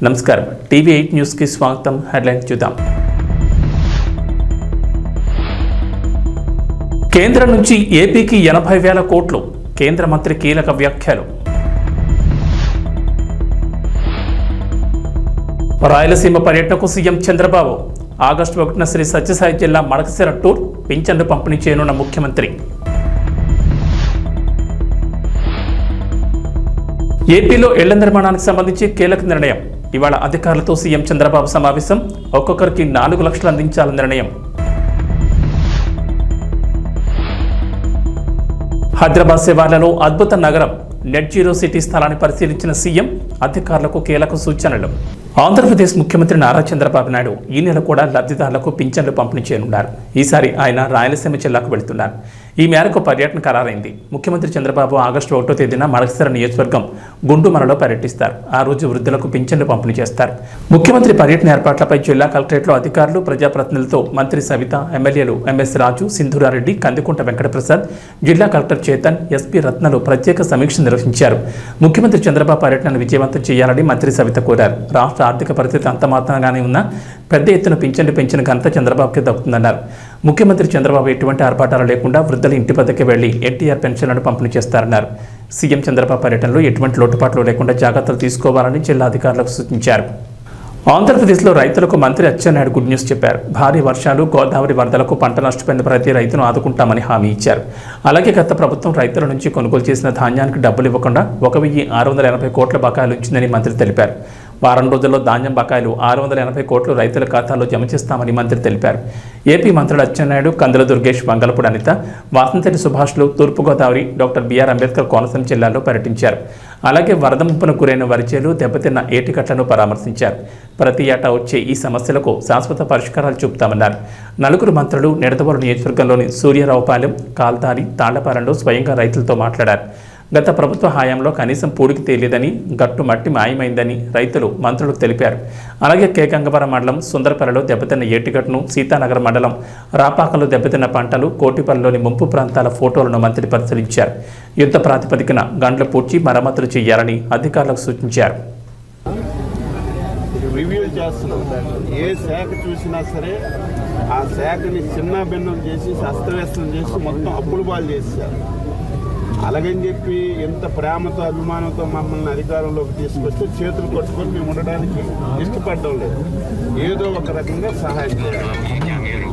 నమస్కారం టీవీ8 న్యూస్ కి స్వాగతం. హెడ్లైన్స్ చూద్దాం. కేంద్రం నుంచి ఏపీకి 80,000 కోట్లు. కేంద్ర మంత్రి కీలక వ్యాఖ్యలు. రాయలసీమ పర్యటనకు సీఎం చంద్రబాబు. ఆగస్టు 1న శ్రీ సత్యసాయి జిల్లా మడకశిర టూర్. పింఛన్లు పంపిణీ చేయనున్న ముఖ్యమంత్రి. ఏపీలో ఇళ్ల నిర్మాణానికి సంబంధించి కీలక నిర్ణయం. ఇవాళ అధికారులతో సీఎం చంద్రబాబు సమావేశం. ఒక్కొక్కరికి 4 లక్షలు అందించాలని నిర్ణయం. హైదరాబాద్ శివార్లలో అద్భుత నగరం. నెట్ జీరో సిటీ స్థలాన్ని పరిశీలించిన సీఎం. అధికారులకు కీలక సూచనలు. ఆంధ్రప్రదేశ్ ముఖ్యమంత్రి నారా చంద్రబాబు నాయుడు ఈ నెల కూడా లబ్ధిదారులకు పింఛన్లు పంపిణీ చేయనున్నారు. ఈసారి ఆయన రాయలసీమ జిల్లాకు వెళుతున్నారు. ఈ మేరకు పర్యటన ఖరారైంది. ముఖ్యమంత్రి చంద్రబాబు ఆగస్టు 1వ తేదీన మడకశిర నియోజకవర్గం గుండుమలలో పర్యటిస్తారు. ఆ రోజు వృద్ధులకు పింఛన్లు పంపిణీ చేస్తారు. ముఖ్యమంత్రి పర్యటన ఏర్పాట్లపై జిల్లా కలెక్టరేట్లో అధికారులు, ప్రజాప్రతినిధులతో మంత్రి సవిత, ఎమ్మెల్యేలు ఎంఎస్ రాజు, సింధూరారెడ్డి, కందికుంట వెంకటప్రసాద్, జిల్లా కలెక్టర్ చేతన్, ఎస్పీ రత్నలు ప్రత్యేక సమీక్ష నిర్వహించారు. ముఖ్యమంత్రి చంద్రబాబు పర్యటనను విజయవంతం చేయాలని మంత్రి సవిత కోరారు. రాష్ట్ర ఆర్థిక పరిస్థితి అంతమాత్రంగానే ఉన్నా పెద్ద ఎత్తున పింఛన్లు పెంచిన ఘనత చంద్రబాబుకే దక్కుతుందన్నారు. ముఖ్యమంత్రి చంద్రబాబు ఎటువంటి ఆర్భాటాలు లేకుండా వృద్ధుల ఇంటి వద్దకే వెళ్లి ఎన్టీఆర్ పెన్షన్లను పంపిణీ చేస్తారన్నారు. సీఎం చంద్రబాబు పర్యటనలో ఎటువంటి లోటుపాట్లు లేకుండా జాగ్రత్తలు తీసుకోవాలని జిల్లా అధికారులకు సూచించారు. ఆంధ్రప్రదేశ్లో రైతులకు మంత్రి అచ్చెన్నాయుడు గుడ్ న్యూస్ చెప్పారు. భారీ వర్షాలు, గోదావరి వరదలకు పంట నష్టపోయిన ప్రతి రైతును ఆదుకుంటామని హామీ ఇచ్చారు. అలాగే గత ప్రభుత్వం రైతుల నుంచి కొనుగోలు చేసిన ధాన్యానికి డబ్బులు ఇవ్వకుండా 1,680 కోట్ల బకాయిలు ఉంచిందని మంత్రి తెలిపారు. వారం రోజుల్లో ధాన్యం బకాయిలు 680 కోట్లు రైతుల ఖాతాల్లో జమ చేస్తామని మంత్రి తెలిపారు. ఏపీ మంత్రులు అచ్చెన్నాయుడు, కందుల దుర్గేష్, వంగలపూడి అనిత, వాసంశెట్టి సుభాష్లు తూర్పుగోదావరి, డాక్టర్ బిఆర్ అంబేద్కర్ కోనసీమ జిల్లాల్లో పర్యటించారు. అలాగే వరద ముప్పున గురైన వరిచేలు, దెబ్బతిన్న ఏటికట్లను పరామర్శించారు. ప్రతి ఏటా వచ్చే ఈ సమస్యలకు శాశ్వత పరిష్కారాలు చూపుతామన్నారు. నలుగురు మంత్రులు నిడదవోలు నియోజకవర్గంలోని సూర్యారావుపాలెం, కాల్తారి, తాళ్లపాలెంలో స్వయంగా రైతులతో మాట్లాడారు. గత ప్రభుత్వ హయాంలో కనీసం పూడికి తేలేదని, గట్టు మట్టి మాయమైందని రైతులు మంత్రులకు తెలిపారు. అలాగే కేకంగవరం మండలం సుందరపల్లిలో దెబ్బతిన్న ఏటిగట్టును, సీతానగరం మండలం రాపాకలో దెబ్బతిన్న పంటలు, కోటిపల్లిలోని ముంపు ప్రాంతాల ఫోటోలను మంత్రి పరిశీలించారు. యుద్ధ ప్రాతిపదికన గండ్లు పూడ్చి మరమ్మతులు చేయాలని అధికారులకు సూచించారు. రివ్యూ చేస్తున్నాం. ఏ శాఖ చూసినా సరే ఆ శాఖని చిన్న భిన్నం చేసి అస్తవ్యస్తం చేసి మొత్తం అప్పులు పాలు చేశారు. అలాగని చెప్పి ఎంత ప్రేమతో అభిమానంతో మమ్మల్ని అధికారంలోకి తీసుకొస్తే చేతులు కొట్టుకొని మేము ఉండడానికి ఇష్టపడడం లేదు. ఏదో ఒక రకంగా సహాయం చేయాలి.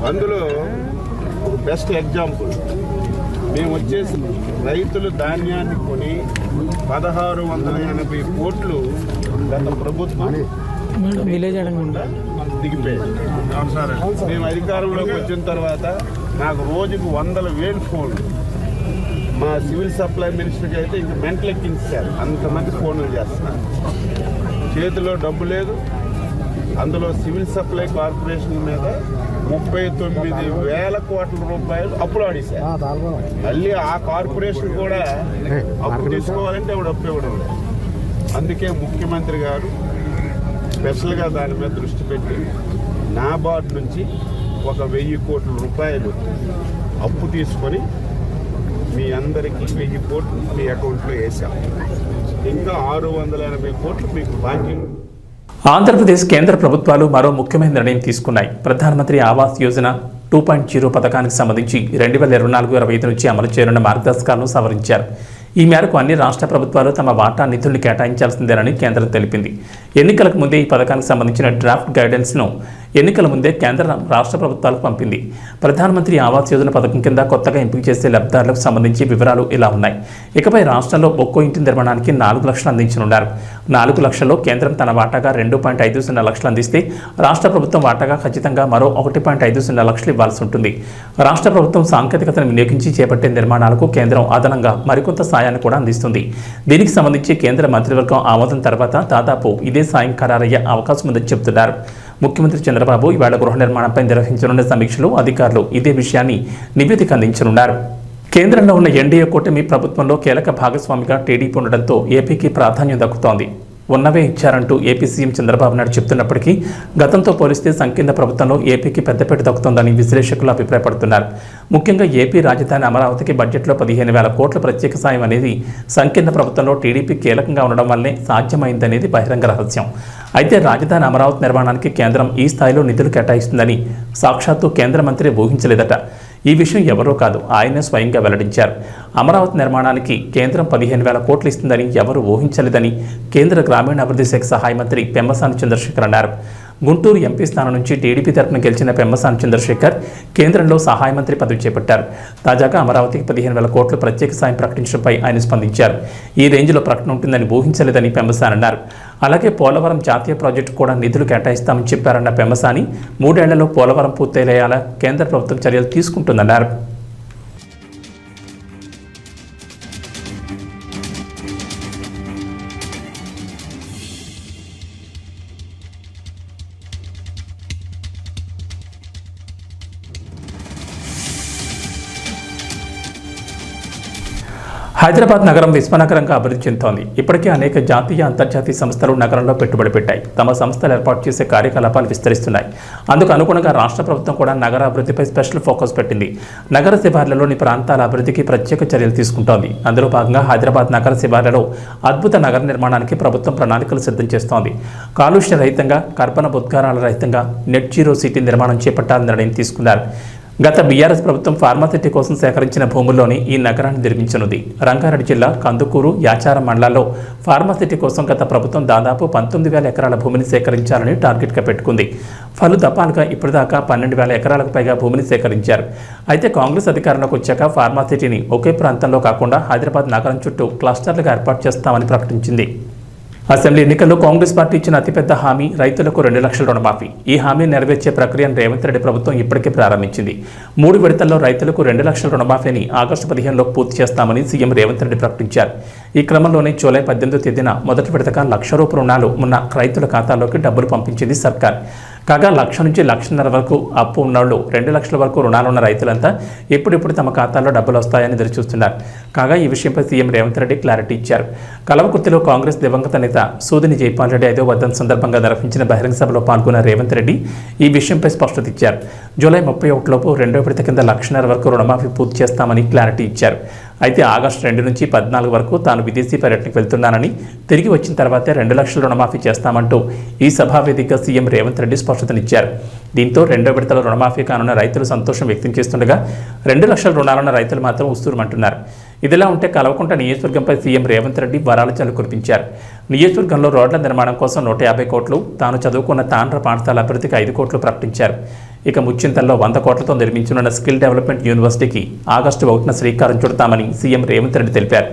అందులో బెస్ట్ ఎగ్జాంపుల్ మేము వచ్చేసి రైతులు ధాన్యాన్ని కొని 1,680 కోట్లు గత ప్రభుత్వం దిగిపోయాయి. మేము అధికారంలోకి వచ్చిన తర్వాత నాకు రోజుకు 100,000 ఫోన్లు. మా సివిల్ సప్లై మినిస్టర్కి అయితే ఇంక మెంటలెక్కించారు. అంతమంది ఫోన్లు చేస్తున్నారు. చేతిలో డబ్బు లేదు. అందులో సివిల్ సప్లై కార్పొరేషన్ మీద 39,000 కోట్ల రూపాయలు అప్పులు ఆడేశారు. మళ్ళీ ఆ కార్పొరేషన్ కూడా అప్పు తీసుకోవాలంటే ఆవిడ అప్పు ఇవ్వడం లేదు. అందుకే ముఖ్యమంత్రి గారు స్పెషల్గా దాని మీద దృష్టి పెట్టి నాబార్డ్ నుంచి 1,000 కోట్ల రూపాయలు అప్పు తీసుకొని మీ అందరికీ 1,000 కోట్లు మీ అకౌంట్లో వేసాం. ఇంకా 680 కోట్లు మీకు బాకీ. ఆంధ్రప్రదేశ్ కేంద్ర ప్రభుత్వాలు మరో ముఖ్యమైన నిర్ణయం తీసుకున్నాయి. ప్రధానమంత్రి ఆవాస్ యోజన 2.0 పథకానికి సంబంధించి 2024-25 నుంచి అమలు చేయనున్న మార్గదర్శకాలను సవరించారు. ఈ మేరకు అన్ని రాష్ట్ర ప్రభుత్వాలు తమ వాటా నిధుల్ని కేటాయించాల్సిందేనని కేంద్రం తెలిపింది. ఎన్నికలకు ముందే ఈ పథకానికి సంబంధించిన డ్రాఫ్ట్ గైడెన్స్ను ఎన్నికల ముందే కేంద్ర రాష్ట్ర ప్రభుత్వాలకు పంపింది. ప్రధానమంత్రి ఆవాస్ యోజన పథకం కింద కొత్తగా ఎంపిక చేసే లబ్ధిదారులకు సంబంధించి వివరాలు ఇలా ఉన్నాయి. ఇకపై రాష్ట్రంలో ఒక్కో ఇంటి నిర్మాణానికి 4 లక్షలు అందించనున్నారు. 4 లక్షల్లో కేంద్రం తన వాటాగా 2.50 లక్షలు అందిస్తే రాష్ట్ర ప్రభుత్వం వాటాగా ఖచ్చితంగా మరో 1.50 లక్షలు ఇవ్వాల్సి ఉంటుంది. రాష్ట్ర ప్రభుత్వం సాంకేతికతను వినియోగించి చేపట్టే నిర్మాణాలకు కేంద్రం అదనంగా మరికొంత సాయాన్ని కూడా అందిస్తుంది. దీనికి సంబంధించి కేంద్ర మంత్రివర్గం ఆమోదం తర్వాత దాదాపు ఇదే సాయం ఖరారయ్యే అవకాశం ఉందని చెబుతున్నారు. ముఖ్యమంత్రి చంద్రబాబు ఇవాళ గృహ నిర్మాణంపై నిర్వహించనున్న సమీక్షలో అధికారులు ఇదే విషయాన్ని నివేదిక అందించనున్నారు. కేంద్రంలో ఉన్న ఎన్డీఏ కూటమి ప్రభుత్వంలో కీలక భాగస్వామిగా టీడీపీ ఉండడంతో ఏపీకి ప్రాధాన్యం దక్కుతోంది. ఉన్నవే ఇచ్చారంటూ ఏపీ సీఎం చంద్రబాబు నాయుడు చెప్తున్నప్పటికీ గతంతో పోలిస్తే సంకీర్ణ ప్రభుత్వంలో ఏపీకి పెద్దపీట దక్కుతోందని విశ్లేషకులు అభిప్రాయపడుతున్నారు. ముఖ్యంగా ఏపీ రాజధాని అమరావతికి బడ్జెట్లో 15,000 కోట్ల ప్రత్యేక సాయం అనేది సంకీర్ణ ప్రభుత్వంలో టీడీపీ కీలకంగా ఉండడం వల్లే సాధ్యమైందనేది బహిరంగ రహస్యం. అయితే రాజధాని అమరావతి నిర్మాణానికి కేంద్రం ఈ స్థాయిలో నిధులు కేటాయిస్తుందని సాక్షాత్తు కేంద్ర మంత్రి ఊహించలేదట. ఈ విషయం ఎవరో కాదు, ఆయనే స్వయంగా వెల్లడించారు. అమరావతి నిర్మాణానికి కేంద్రం 15,000 కోట్లు ఇస్తుందని ఎవరు ఊహించలేదని కేంద్ర గ్రామీణాభివృద్ధి శాఖ సహాయ మంత్రి పెమ్మసాని చంద్రశేఖర్ అన్నారు. గుంటూరు ఎంపీ స్థానం నుంచి టీడీపీ తరపున గెలిచిన పెమ్మసాని చంద్రశేఖర్ కేంద్రంలో సహాయ మంత్రి పదవి చేపట్టారు. తాజాగా అమరావతికి 15,000 కోట్ల ప్రత్యేక సాయం ప్రకటించడంపై ఆయన స్పందించారు. ఈ రేంజ్లో ప్రకటన ఉంటుందని ఊహించలేదని పెమ్మసాని అన్నారు. అలాగే పోలవరం జాతీయ ప్రాజెక్టు కూడా నిధులు కేటాయిస్తామని చెప్పారన్న పెమ్మసాని 3 ఏళ్లలో పోలవరం పూర్తయ్యేలా కేంద్ర ప్రభుత్వం చర్యలు తీసుకుంటుందన్నారు. హైదరాబాద్ నగరం విశ్వనగరంగా అభివృద్ధి చెందుతోంది. ఇప్పటికే అనేక జాతీయ అంతర్జాతీయ సంస్థలు నగరంలో పెట్టుబడి పెట్టాయి. తమ సంస్థలు ఏర్పాటు చేసే కార్యకలాపాలు విస్తరిస్తున్నాయి. అందుకు అనుగుణంగా రాష్ట్ర ప్రభుత్వం కూడా నగర అభివృద్ధిపై స్పెషల్ ఫోకస్ పెట్టింది. నగర శివార్లలోని ప్రాంతాల అభివృద్ధికి ప్రత్యేక చర్యలు తీసుకుంటోంది. అందులో భాగంగా హైదరాబాద్ నగర శివార్లలో అద్భుత నగర నిర్మాణానికి ప్రభుత్వం ప్రణాళికలు సిద్ధం చేస్తోంది. కాలుష్య రహితంగా, కర్బన ఉద్గారాల రహితంగా నెట్ జీరో సిటీ నిర్మాణం చేపట్టాలని నిర్ణయం తీసుకున్నారు. గత బీఆర్ఎస్ ప్రభుత్వం ఫార్మాసిటీ కోసం సేకరించిన భూముల్లోని ఈ నగరాన్ని నిర్మించనుంది. రంగారెడ్డి జిల్లా కందుకూరు, యాచారం మండలాల్లో ఫార్మాసిటీ కోసం గత ప్రభుత్వం దాదాపు 19,000 ఎకరాల భూమిని సేకరించాలని టార్గెట్గా పెట్టుకుంది. పలు దఫాలుగా ఇప్పటిదాకా 12,000 ఎకరాలకు పైగా భూమిని సేకరించారు. అయితే కాంగ్రెస్ అధికారంలోకి వచ్చాక ఫార్మాసిటీని ఒకే ప్రాంతంలో కాకుండా హైదరాబాద్ నగరం చుట్టూ క్లస్టర్లుగా ఏర్పాటు చేస్తామని ప్రకటించింది. అసెంబ్లీ ఎన్నికల్లో కాంగ్రెస్ పార్టీ ఇచ్చిన అతిపెద్ద హామీ రైతులకు 2 లక్షల రుణమాఫీ. ఈ హామీని నెరవేర్చే ప్రక్రియను రేవంత్ రెడ్డి ప్రభుత్వం ఇప్పటికే ప్రారంభించింది. 3 విడతల్లో రైతులకు 2 లక్షల రుణమాఫీని ఆగస్టు 15లోపు పూర్తి చేస్తామని సీఎం రేవంత్ రెడ్డి ప్రకటించారు. ఈ క్రమంలోనే జూలై 18వ తేదీన మొదటి విడతగా 1 లక్ష రూపాయల రుణాలు ఉన్న రైతుల ఖాతాల్లోకి డబ్బులు పంపించింది సర్కార్. కాగా 1 లక్ష నుంచి 1.5 లక్షల వరకు అప్పు ఉన్నోళ్లు 2 లక్షల వరకు రుణాలున్న రైతులంతా ఎప్పుడెప్పుడు తమ ఖాతాల్లో డబ్బులు వస్తాయని ఎదురుచూస్తున్నారు. కాగా ఈ విషయంపై సీఎం రేవంత్ రెడ్డి క్లారిటీ ఇచ్చారు. కలవకుర్తిలో కాంగ్రెస్ దివంగత నేత సూదిని జైపాల్ రెడ్డి 5వ వర్ధంతి సందర్భంగా నిర్వహించిన బహిరంగ సభలో పాల్గొన్న రేవంత్ రెడ్డి ఈ విషయంపై స్పష్టత ఇచ్చారు. జూలై 31లోపు 2వ విడత కింద 1 లక్షన్నర వరకు రుణమాఫీ పూర్తి చేస్తామని క్లారిటీ ఇచ్చారు. అయితే ఆగస్టు 2 నుంచి 14 వరకు తాను విదేశీ పర్యటనకు వెళ్తున్నానని, తిరిగి వచ్చిన తర్వాతే 2 లక్షల రుణమాఫీ చేస్తామంటూ ఈ సభా వేదికగా సీఎం రేవంత్ రెడ్డి స్పష్టతనిచ్చారు. దీంతో 2వ విడతలో రుణమాఫీ కానున్న రైతులు సంతోషం వ్యక్తం చేస్తుండగా 2 లక్షల రుణాలున్న రైతులు మాత్రం ఉస్తూరుమంటున్నారు. ఇదిలా ఉంటే కల్వకుంట నియోజకవర్గంపై సీఎం రేవంత్ రెడ్డి వరాల జల్లు కురిపించారు. నియోజకవర్గంలో రోడ్ల నిర్మాణం కోసం 150 కోట్లు, తాను చదువుకున్న తాండ్ర పాఠశాల అభివృద్ధికి 5 కోట్లు ప్రకటించారు. ఇక ముచ్చింతల్లో 100 కోట్లతో నిర్మించనున్న స్కిల్ డెవలప్మెంట్ యూనివర్సిటీకి ఆగస్టు 1న శ్రీకారం చుడతామని సీఎం రేవంత్ రెడ్డి తెలిపారు.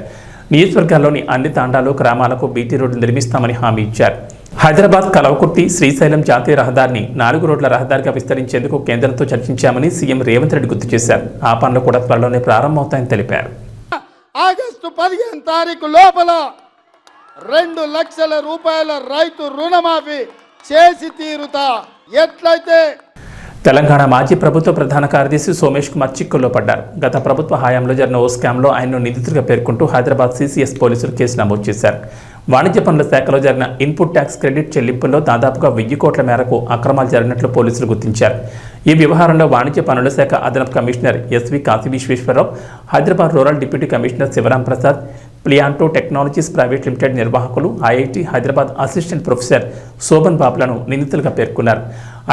నియోజకవర్గాల్లోని అన్ని తాండాలు, గ్రామాలకు బీటీ రోడ్లు నిర్మిస్తామని హామీ ఇచ్చారు. హైదరాబాద్ కలవకుర్తి శ్రీశైలం జాతీయ రహదారిని 4 రోడ్ల రహదారిగా విస్తరించేందుకు కేంద్రంతో చర్చించామని సీఎం రేవంత్ రెడ్డి గుర్తు చేశారు. ఆ పనులు కూడా త్వరలోనే ప్రారంభమవుతాయని తెలిపారు. ఆగస్టు 15 తారీఖు లోపల 2 లక్షల రూపాయల రైతు రుణమాఫీ చేసి తీరుతా. ఎట్లయితే తెలంగాణ మాజీ ప్రభుత్వ ప్రధాన కార్యదర్శి సోమేష్ కుమార్ చిక్కుల్లో పడ్డారు. గత ప్రభుత్వ హయాంలో జరిగిన ఓ స్కామ్లో ఆయన్ను నిందితుడిగా పేర్కొంటూ హైదరాబాద్ సీసీఎస్ పోలీసులు కేసు నమోదు చేశారు. వాణిజ్య పనుల శాఖలో జరిగిన ఇన్పుట్ ట్యాక్స్ క్రెడిట్ చెల్లింపుల్లో దాదాపుగా 1000 కోట్ల మేరకు అక్రమాలు జరిగినట్లు పోలీసులు గుర్తించారు. ఈ వ్యవహారంలో వాణిజ్య పనుల శాఖ అదనపు commissioner SV Kashi Visweswararao, Hyderabad rural deputy commissioner Sivaram Prasad, Pliyanto technologies private limited నిర్వాహకులు, IIT Hyderabad assistant professor Shobhan బాబులను నిందితులుగా పేర్కొన్నారు.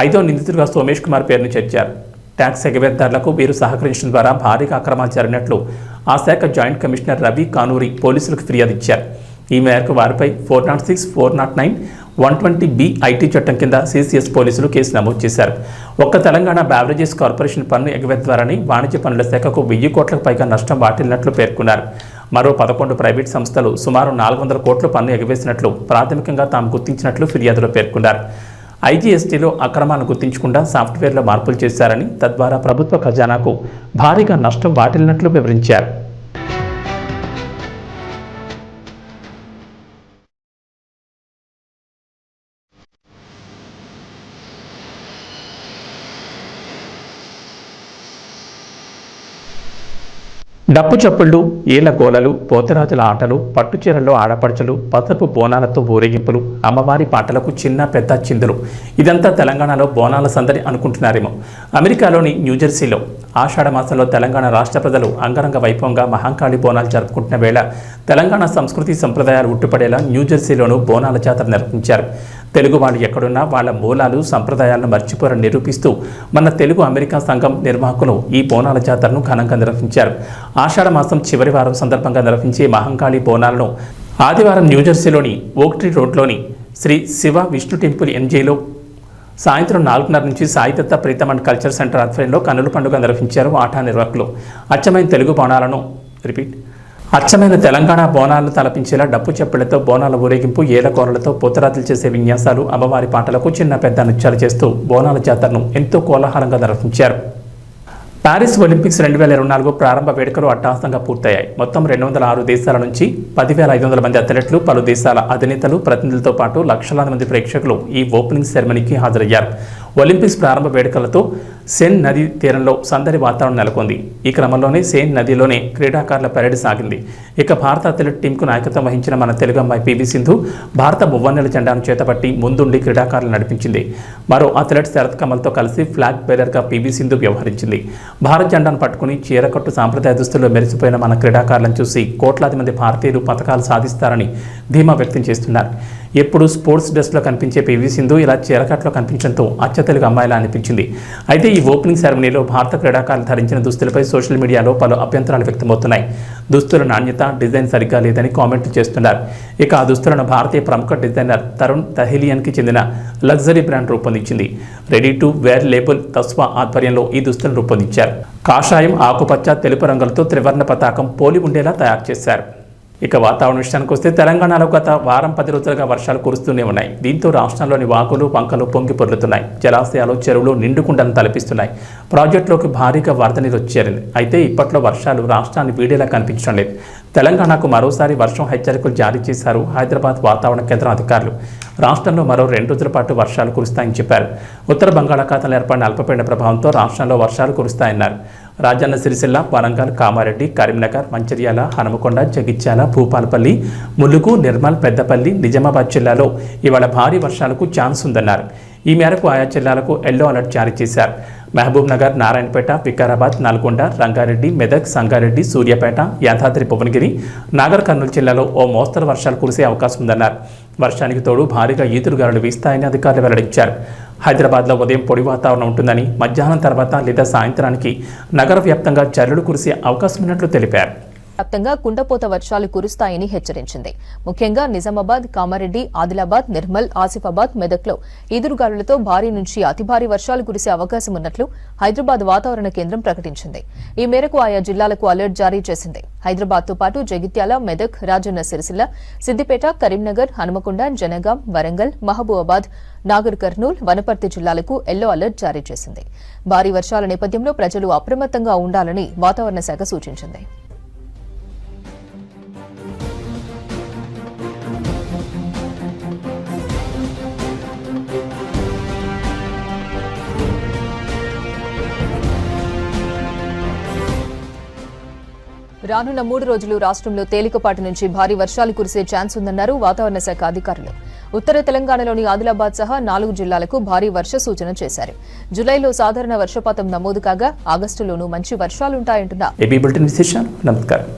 5వ నిందితుడిగా సోమేష్ కుమార్ పేరును చేర్చారు. ట్యాక్స్ ఎగవేతదారులకు వీరు సహకరించడం ద్వారా భారీగా అక్రమాలు జరిగినట్లు ఆ శాఖ జాయింట్ కమిషనర్ రవి కానూరి పోలీసులకు ఫిర్యాదు ఇచ్చారు. ఈ మేరకు వారిపై 406, 409, 120B ఐటీ చట్టం కింద సీసీఎస్ పోలీసులు కేసు నమోదు చేశారు. ఒక్క తెలంగాణ బ్యావరేజెస్ కార్పొరేషన్ పన్ను ఎగవేతదారని వాణిజ్య పనుల శాఖకు 1000 కోట్లకు పైగా నష్టం వాటిల్లినట్లు పేర్కొన్నారు. మరో 11 ప్రైవేట్ సంస్థలు సుమారు 400 కోట్ల పన్ను ఎగవేసినట్లు ప్రాథమికంగా తాము గుర్తించినట్లు ఫిర్యాదులో పేర్కొన్నారు. ఐజీఎస్టీలో అక్రమాలను గుర్తించకుండా సాఫ్ట్వేర్లో మార్పులు చేశారని, తద్వారా ప్రభుత్వ ఖజానాకు భారీగా నష్టం వాటిల్లినట్లు వివరించారు. డప్పు చప్పుళ్ళు, ఈల గోలలు, పోతరాజుల ఆటలు, పట్టుచీరల్లో ఆడపడుచులు, పసుపు బోనాలతో ఊరేగింపులు, అమ్మవారి పాటలకు చిన్న పెద్ద చిందులు. ఇదంతా తెలంగాణలో బోనాల సందడి అనుకుంటున్నారేమో. అమెరికాలోని న్యూజెర్సీలో ఆషాఢ మాసంలో తెలంగాణ రాష్ట్ర ప్రజలు అంగరంగ వైభవంగా మహంకాళి బోనాలు జరుపుకుంటున్న వేళ తెలంగాణ సంస్కృతి సంప్రదాయాలు ఉట్టిపడేలా న్యూజెర్సీలోనూ బోనాల జాతర నిర్వహించారు. తెలుగు వాళ్ళు ఎక్కడున్నా వాళ్ళ మూలాలు సంప్రదాయాలను మర్చిపోరని నిరూపిస్తూ మన తెలుగు అమెరికా సంఘం నిర్వాహకులు ఈ బోనాల జాతరను ఘనంగా నిర్వహించారు. ఆషాఢ మాసం చివరి వారం సందర్భంగా నిర్వహించే మహంకాళి బోనాలను ఆదివారం న్యూజెర్సీలోని ఓక్ట్రీ రోడ్లోని శ్రీ శివ విష్ణు టెంపుల్ ఎంజేలో సాయంత్రం 4:30 నుంచి Saidatta Preetham and culture center ఆధ్వర్యంలో కన్నుల పండుగ నిర్వహించారు ఆటా నిర్వాహకులు. అచ్చమైన తెలంగాణ బోనాలను తలపించేలా డప్పు చెప్పులతో బోనాల ఊరేగింపు, ఏలకోరలతో పోతరాజులు చేసే విన్యాసాలు, అమ్మవారి పాటలకు చిన్న పెద్ద నృత్యాలు చేస్తూ బోనాల జాతరను ఎంతో కోలాహలంగా నిర్వహించారు. పారిస్ ఒలింపిక్స్ 2024 ప్రారంభ వేడుకలు అట్టహాసంగా పూర్తయ్యాయి. మొత్తం 206 దేశాల నుంచి 10,500 మంది అథ్లెట్లు, పలు దేశాల అధినేతలు, ప్రతినిధులతో పాటు లక్షలాది మంది ప్రేక్షకులు ఈ ఓపెనింగ్ సెరమనీకి హాజరయ్యారు. ఒలింపిక్స్ ప్రారంభ వేడుకలతో సెన్ నదీ తీరంలో సందడి వాతావరణం నెలకొంది. ఈ క్రమంలోనే సెన్ నదిలోనే క్రీడాకారుల పరేడ్ సాగింది. ఇక భారత అథ్లెట్ టీంకు నాయకత్వం వహించిన మన తెలుగు అమ్మాయి పివి సింధు భారత మువ్వన్నెల జెండాను చేతపట్టి ముందుండి క్రీడాకారులు నడిపించింది. మరో అథ్లెట్ శరత్ కమల్తో కలిసి ఫ్లాగ్ బేరర్గా పివి సింధు వ్యవహరించింది. భారత్ జెండాను పట్టుకుని చీరకట్టు సాంప్రదాయ దుస్తుల్లో మెరిసిపోయిన మన క్రీడాకారులను చూసి కోట్లాది మంది భారతీయులు పథకాలు సాధిస్తారని ధీమా వ్యక్తం చేస్తున్నారు. ఎప్పుడు స్పోర్ట్స్ డ్రెస్లో కనిపించే పివి సింధు ఇలా చీరకట్లో కనిపించడంతో అచ్చతెలుగు అమ్మాయిలా అనిపించింది. అయితే ఈ ఓపెనింగ్ సెరమనీలో భారత క్రీడాకారులు ధరించిన దుస్తులపై సోషల్ మీడియాలో పలు అభ్యంతరాలు వ్యక్తమవుతున్నాయి. దుస్తుల నాణ్యత, డిజైన్ సరిగ్గా లేదని కామెంట్లు చేస్తున్నారు. ఇక ఆ దుస్తులను భారతీయ ప్రముఖ డిజైనర్ తరుణ్ తహిలియన్కి చెందిన లగ్జరీ బ్రాండ్ రూపొందించింది. రెడీ టు వేర్ లేబుల్ తస్వా ఆధ్వర్యంలో ఈ దుస్తులను రూపొందించారు. కాషాయం, ఆకుపచ్చ, తెలుపు రంగులతో త్రివర్ణ పతాకం పోలి ఉండేలా తయారు చేశారు. ఇక వాతావరణ విషయానికి వస్తే తెలంగాణలో గత వారం 10 రోజులుగా వర్షాలు కురుస్తూనే ఉన్నాయి. దీంతో రాష్ట్రంలోని వాగులు, పంకలు పొంగి పొర్లుతున్నాయి. జలాశయాలు, చెరువులు నిండుకుండను తలపిస్తున్నాయి. ప్రాజెక్టులోకి భారీగా వరద నీరు చేరింది. అయితే ఇప్పట్లో వర్షాలు రాష్ట్రాన్ని వీడేలా కనిపించడం లేదు. తెలంగాణకు మరోసారి వర్షం హెచ్చరికలు జారీ చేశారు హైదరాబాద్ వాతావరణ కేంద్రం అధికారులు. రాష్ట్రంలో మరో 2 రోజుల పాటు వర్షాలు కురుస్తాయని చెప్పారు. ఉత్తర బంగాళాఖాతంలో ఏర్పడిన అల్పపీడన ప్రభావంతో రాష్ట్రంలో వర్షాలు కురుస్తాయన్నారు. రాజన్న సిరిసిల్ల, వరంగల్, కామారెడ్డి, కరీంనగర్, మంచిర్యాల, హనుమకొండ, జగిత్యాల, భూపాలపల్లి, ములుగు, నిర్మల్, పెద్దపల్లి, నిజామాబాద్ జిల్లాలో ఇవాళ భారీ వర్షాలకు ఛాన్స్ ఉందన్నారు. ఈ మేరకు ఆయా జిల్లాలకు ఎల్లో అలర్ట్ జారీ చేశారు. మహబూబ్ నగర్, నారాయణపేట, వికారాబాద్, నల్గొండ, రంగారెడ్డి, మెదక్, సంగారెడ్డి, సూర్యాపేట, యాదాద్రి భువనగిరి, నాగర్ కర్నూలు జిల్లాలో ఓ మోస్తరు వర్షాలు కురిసే అవకాశం ఉందన్నారు. వర్షానికి తోడు భారీగా ఈదురుగాలులు వీస్తాయని అధికారులు వెల్లడించారు. హైదరాబాద్లో ఉదయం పొడి వాతావరణం ఉంటుందని, మధ్యాహ్నం తర్వాత లేదా సాయంత్రానికి నగర వ్యాప్తంగా జల్లులు కురిసే అవకాశం ఉన్నట్లు తెలిపారు. వ్యాప్తంగా కుండపోత వర్షాలు కురుస్తాయని హెచ్చరించింది. ముఖ్యంగా నిజామాబాద్, కామారెడ్డి, ఆదిలాబాద్, నిర్మల్, ఆసిఫాబాద్, మెదక్లో ఈదురుగాలులతో భారీ నుంచి అతి భారీ వర్షాలు కురిసే అవకాశం ఉన్నట్లు హైదరాబాద్ వాతావరణ కేంద్రం ప్రకటించింది. ఈ మేరకు ఆయా జిల్లాలకు అలర్ట్ జారీ చేసింది. హైదరాబాద్తో పాటు జగిత్యాల, మెదక్, రాజన్న సిరిసిల్ల, సిద్దిపేట, కరీంనగర్, హనుమకొండ, జనగాం, వరంగల్, మహబూబాబాద్, నాగర్ కర్నూల్, వనపర్తి జిల్లాలకు ఎల్లో అలర్ట్ జారీ చేసింది. భారీ వర్షాల నేపథ్యంలో ప్రజలు అప్రమత్తంగా ఉండాలని వాతావరణ శాఖ సూచించింది. రానున్న 3 రోజులు రాష్ట్రంలో తేలికపాటి నుంచి భారీ వర్షాలు కురిసే ఛాన్స్ ఉందన్నారు వాతావరణ శాఖ అధికారులు. ఉత్తర తెలంగాణలోని ఆదిలాబాద్ సహా 4 జిల్లాలకు భారీ వర్ష సూచన చేశారు. జులైలో సాధారణ వర్షపాతం నమోదు కాగా ఆగస్టులోనూ మంచి వర్షాలుంటాయంటున్నారు. ఏబీ బులెటిన్ విశేషాలు. నమస్కారం.